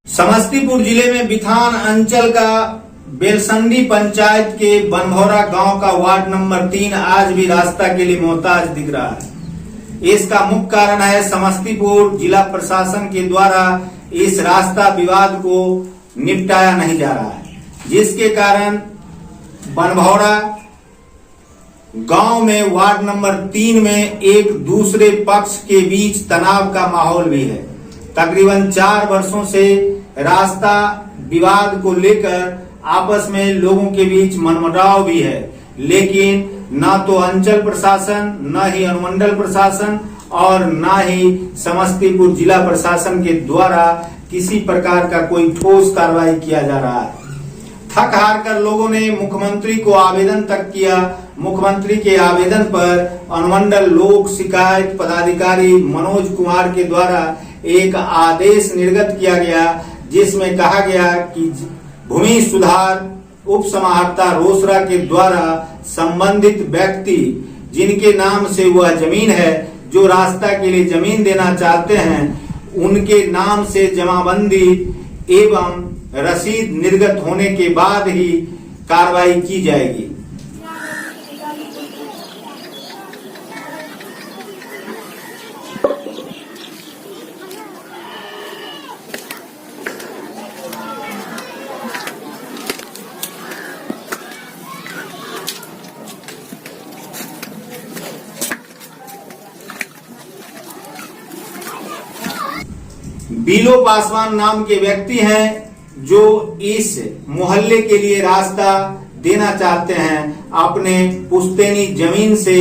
समस्तीपुर जिले में बिथान अंचल का बेलसंडी पंचायत के बनभौरा गांव का वार्ड नंबर 3 आज भी रास्ता के लिए मोहताज दिख रहा है। इसका मुख्य कारण है समस्तीपुर जिला प्रशासन के द्वारा इस रास्ता विवाद को निपटाया नहीं जा रहा है, जिसके कारण बनभौरा गांव में वार्ड नंबर 3 में एक दूसरे पक्ष के बीच तनाव का माहौल भी है। तकरीबन 4 वर्षों से रास्ता विवाद को लेकर आपस में लोगों के बीच मनमुटाव भी है, लेकिन न तो अंचल प्रशासन, न ही अनुमंडल प्रशासन और न ही समस्तीपुर जिला प्रशासन के द्वारा किसी प्रकार का कोई ठोस कार्रवाई किया जा रहा है। थक हार कर लोगों ने मुख्यमंत्री को आवेदन तक किया। मुख्यमंत्री के आवेदन पर अनुमंडल लोक शिकायत पदाधिकारी मनोज कुमार के द्वारा एक आदेश निर्गत किया गया, जिसमें कहा गया कि भूमि सुधार उप समाहर्ता रोसड़ा के द्वारा संबंधित व्यक्ति जिनके नाम से वह जमीन है, जो रास्ता के लिए जमीन देना चाहते हैं, उनके नाम से जमाबंदी एवं रसीद निर्गत होने के बाद ही कार्रवाई की जाएगी। बीलो पासवान नाम के व्यक्ति हैं जो इस मोहल्ले के लिए रास्ता देना चाहते हैं। अपने पुश्तैनी जमीन से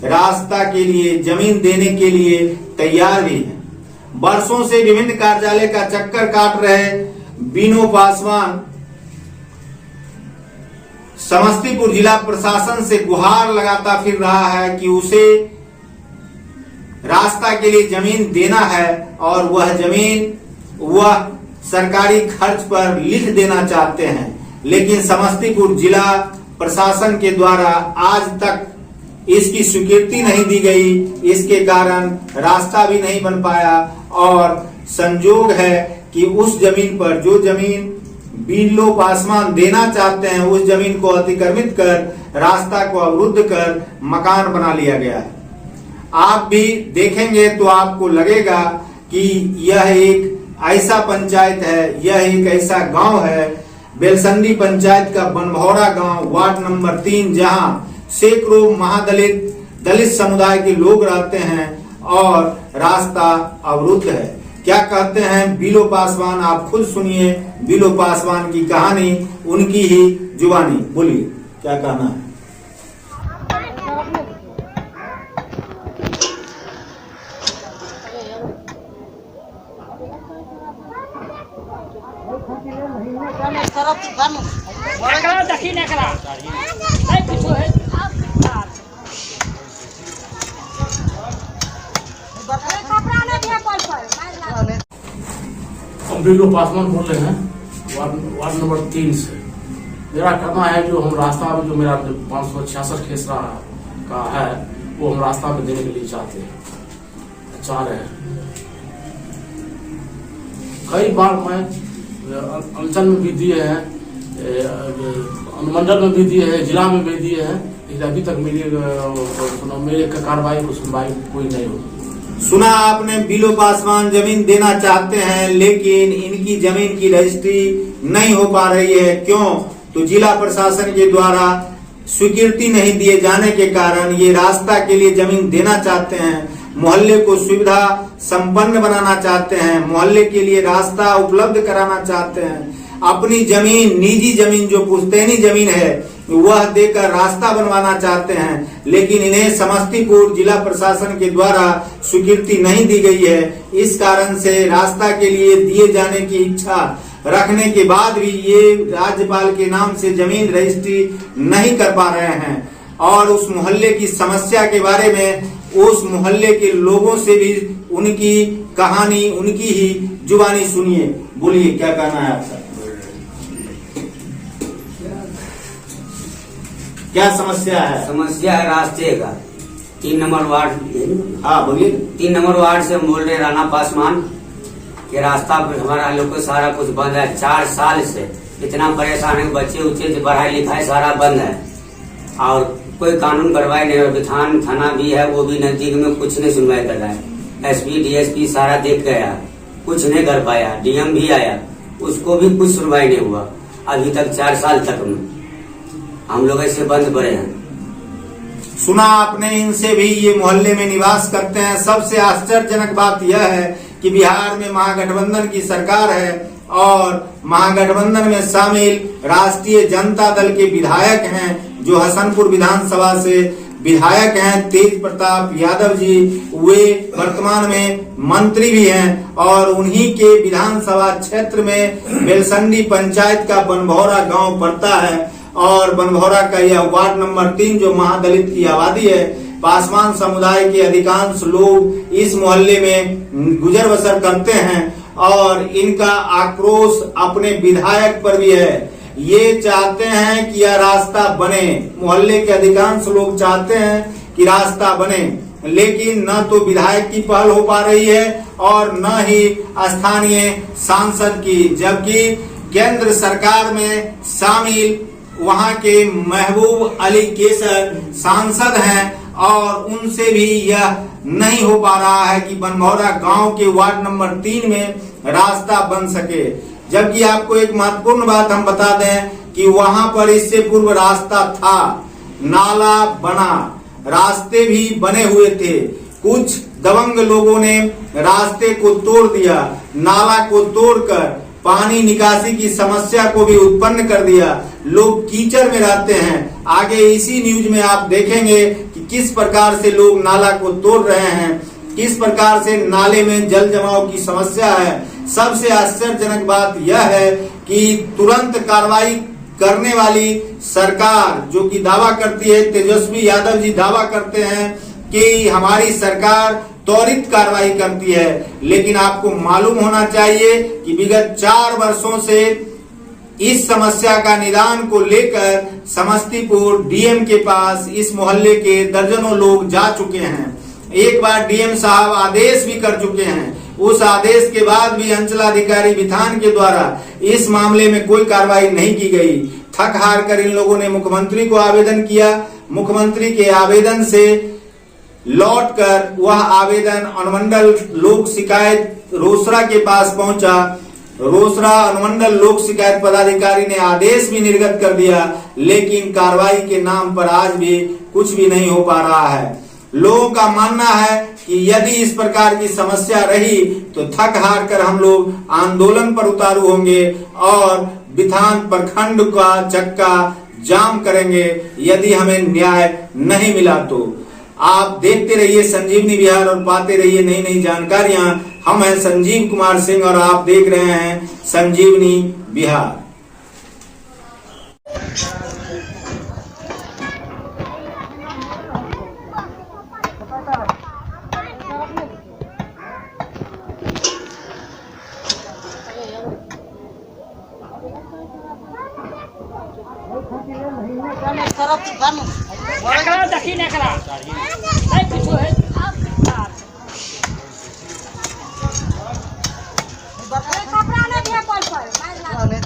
रास्ता के लिए जमीन देने के लिए तैयार भी हैं। वर्षों से विभिन्न कार्यालय का चक्कर काट रहे बीनो पासवान समस्तीपुर जिला प्रशासन से गुहार लगाता फिर रहा है कि उसे रास्ता के लिए जमीन देना है और वह जमीन वह सरकारी खर्च पर लिख देना चाहते हैं, लेकिन समस्तीपुर जिला प्रशासन के द्वारा आज तक इसकी स्वीकृति नहीं दी गई। इसके कारण रास्ता भी नहीं बन पाया और संजोग है कि उस जमीन पर जो जमीन बीलो पासवान देना चाहते हैं, उस जमीन को अतिक्रमित कर रास्ता को अवरुद्ध कर मकान बना लिया गया है। आप भी देखेंगे तो आपको लगेगा कि यह एक ऐसा पंचायत है, यह एक ऐसा गांव है, बेलसंडी पंचायत का बनभौरा गांव वार्ड नंबर 3, जहां सैकड़ों दलित समुदाय के लोग रहते हैं और रास्ता अवरुद्ध है। क्या कहते हैं बीलो पासवान, आप खुद सुनिए बीलो पासवान की कहानी, उनकी ही जुबानी। बोलिए क्या कहना है। हम बीलो पासवान बोल रहे हैं वार्ड नंबर 3 से। मेरा कहना है जो हम रास्ता में जो मेरा 566 खेसरा का है वो हम रास्ता में देने के लिए चाह रहे हैं। कई बार मैं अंचल में भी दिए हैं, अनुमंडल में भी दिए हैं, जिला में भी दिए हैं, लेकिन अभी तक मेरे कार्रवाई को सुनवाई कोई नहीं होती। सुना आपने, बीलो पासवान जमीन देना चाहते हैं, लेकिन इनकी जमीन की रजिस्ट्री नहीं हो पा रही है। क्यों? तो जिला प्रशासन के द्वारा स्वीकृति नहीं दिए जाने के कारण ये रास्ता के लिए जमीन देना चाहते हैं, मोहल्ले को सुविधा संपन्न बनाना चाहते हैं, मोहल्ले के लिए रास्ता उपलब्ध कराना चाहते हैं, अपनी जमीन, निजी जमीन जो पुश्तैनी जमीन है वह देकर रास्ता बनवाना चाहते हैं, लेकिन इन्हें समस्तीपुर जिला प्रशासन के द्वारा स्वीकृति नहीं दी गई है। इस कारण से रास्ता के लिए दिए जाने की इच्छा रखने के बाद भी ये राज्यपाल के नाम से जमीन रजिस्ट्री नहीं कर पा रहे हैं। और उस मोहल्ले की समस्या के बारे में उस मोहल्ले के लोगों से भी उनकी कहानी, उनकी ही जुबानी सुनिए। बोलिए, क्या कहना है आपका? क्या समस्या है? समस्या है रास्ते का। 3 नंबर वार्ड। हाँ बोलिए। 3 नंबर वार्ड से बोल रहे राणा पासवान के रास्ता पर हमारा लोग को सारा कुछ बंद है। 4 साल से इतना परेशान है, बच्चे उच्चे पढ़ाई लिखाई सारा बंद है और कोई कानून कार्रवाई नहीं। विधान थाना भी है, वो भी नजदीक में, कुछ नहीं सुनवाई कर रहा है। एसपी डीएसपी सारा देख गया, कुछ नहीं कर पाया। डीएम भी आया, उसको भी कुछ सुनवाई नहीं हुआ अभी तक। 4 साल तक में हम लोग ऐसे बंद पड़े हैं। सुना आपने इनसे भी, ये मोहल्ले में निवास करते हैं। सबसे आश्चर्यजनक बात यह है कि बिहार में महागठबंधन की सरकार है और महागठबंधन में शामिल राष्ट्रीय जनता दल के विधायक हैं, जो हसनपुर विधानसभा से विधायक हैं, तेज प्रताप यादव जी। वे वर्तमान में मंत्री भी हैं और उन्हीं के विधानसभा क्षेत्र में बेलसंडी पंचायत का बनभौरा गांव पड़ता है और बनभौरा का यह वार्ड नंबर 3 जो महादलित की आबादी है। पासवान समुदाय के अधिकांश लोग इस मोहल्ले में गुजर बसर करते हैं और इनका आक्रोश अपने विधायक पर भी है। ये चाहते हैं कि यह रास्ता बने, मोहल्ले के अधिकांश लोग चाहते हैं कि रास्ता बने, लेकिन न तो विधायक की पहल हो पा रही है और न ही स्थानीय सांसद की, जबकि केंद्र सरकार में शामिल वहां के महबूब अली केसर सांसद हैं और उनसे भी यह नहीं हो पा रहा है कि बनभौरा गांव के वार्ड नंबर 3 में रास्ता बन सके। जबकि आपको एक महत्वपूर्ण बात हम बता दें कि वहां पर इससे पूर्व रास्ता था, नाला बना, रास्ते भी बने हुए थे। कुछ दबंग लोगों ने रास्ते को तोड़ दिया, नाला को तोड़कर पानी निकासी की समस्या को भी उत्पन्न कर दिया। लोग कीचड़ में रहते हैं। आगे इसी न्यूज में आप देखेंगे कि किस प्रकार से लोग नाला को तोड़ रहे हैं, किस प्रकार से नाले में जल जमाव की समस्या है। सबसे आश्चर्यजनक बात यह है कि तुरंत कार्रवाई करने वाली सरकार जो कि दावा करती है, तेजस्वी यादव जी दावा करते हैं कि हमारी सरकार त्वरित कार्रवाई करती है, लेकिन आपको मालूम होना चाहिए कि विगत 4 वर्षों से इस समस्या का निदान को लेकर समस्तीपुर डीएम के पास इस मोहल्ले के दर्जनों लोग जा चुके हैं। एक बार डीएम साहब आदेश भी कर चुके हैं। उस आदेश के बाद भी अंचलाधिकारी विधान के द्वारा इस मामले में कोई कार्रवाई नहीं की गई। थक हार कर इन लोगों ने मुख्यमंत्री को आवेदन किया। मुख्यमंत्री के आवेदन से लौटकर वह आवेदन अनुमंडल लोक शिकायत रोसड़ा के पास पहुंचा। रोसड़ा अनुमंडल लोक शिकायत पदाधिकारी ने आदेश भी निर्गत कर दिया, लेकिन कार्रवाई के नाम पर आज भी कुछ भी नहीं हो पा रहा है। लोगों का मानना है कि यदि इस प्रकार की समस्या रही तो थक हार कर हम लोग आंदोलन पर उतारू होंगे और विधान प्रखंड का चक्का जाम करेंगे यदि हमें न्याय नहीं मिला तो। आप देखते रहिए संजीवनी बिहार और पाते रहिए नई नई जानकारियां। हम हैं संजीव कुमार सिंह और आप देख रहे हैं संजीवनी बिहार। एकरा देखी ने एकरा नहीं कुछ है।